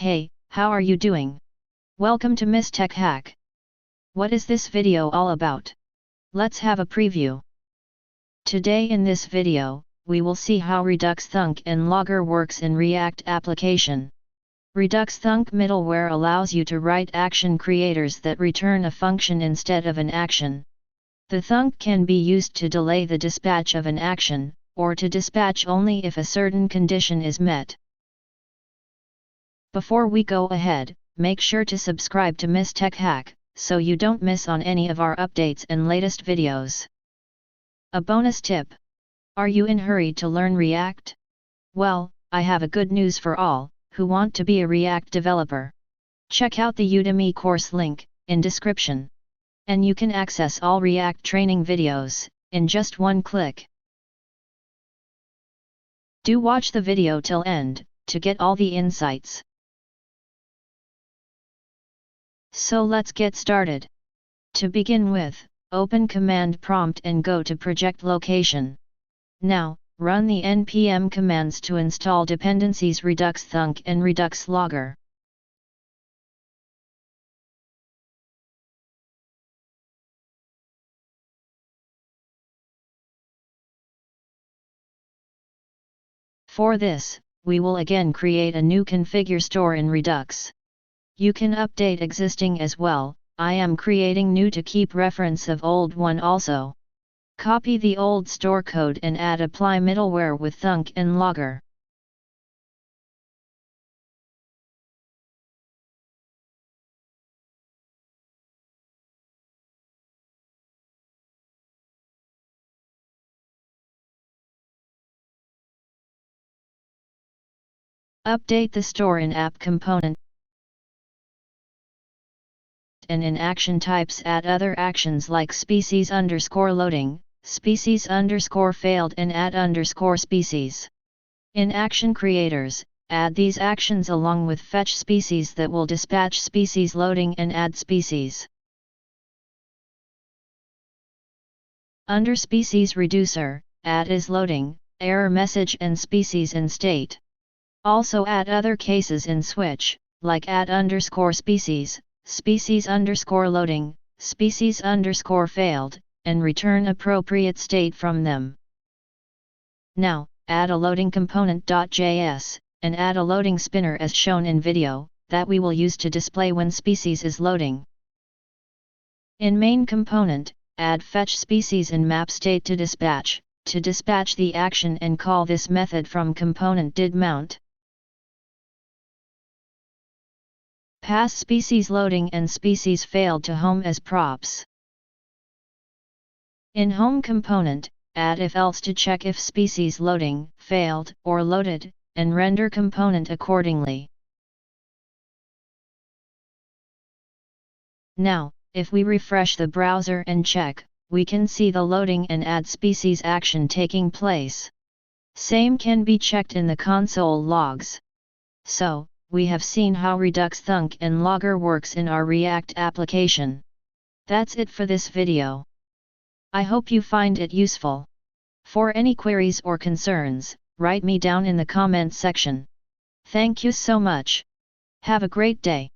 Hey, how are you doing? Welcome to Miss Tech Hack. What is this video all about? Let's have a preview. Today in this video, we will see how Redux Thunk and Logger works in React application. Redux Thunk middleware allows you to write action creators that return a function instead of an action. The thunk can be used to delay the dispatch of an action, or to dispatch only if a certain condition is met. Before we go ahead, make sure to subscribe to Miss Tech Hack, so you don't miss on any of our updates and latest videos. A bonus tip. Are you in a hurry to learn React? Well, I have a good news for all who want to be a React developer. Check out the Udemy course link in description. And you can access all React training videos in just one click. Do watch the video till end to get all the insights. So let's get started. To begin with, open command prompt and go to project location. Now, run the npm commands to install dependencies Redux Thunk and Redux Logger. For this, we will again create a new configure store in Redux. You can update existing as well. I am creating new to keep reference of old one also. Copy the old store code and add apply middleware with Thunk and Logger. Update the store in app component. And in action types add other actions like species_loading, species_failed and add_species. In action creators, add these actions along with fetch species that will dispatch species loading and add species. Under species reducer, add isLoading, error message and species in state. Also add other cases in switch, like add_species, species_loading, species_failed, and return appropriate state from them. Now, add a loading component.js, and add a loading spinner as shown in video, that we will use to display when species is loading. In main component, add fetch species in map state to dispatch the action and call this method from component didMount. Pass species loading and species failed to home as props. In home component, add if-else to check if species loading, failed, or loaded, and render component accordingly. Now, if we refresh the browser and check, we can see the loading and add species action taking place. Same can be checked in the console logs. So, we have seen how Redux Thunk and Logger works in our React application. That's it for this video. I hope you find it useful. For any queries or concerns, write me down in the comment section. Thank you so much. Have a great day.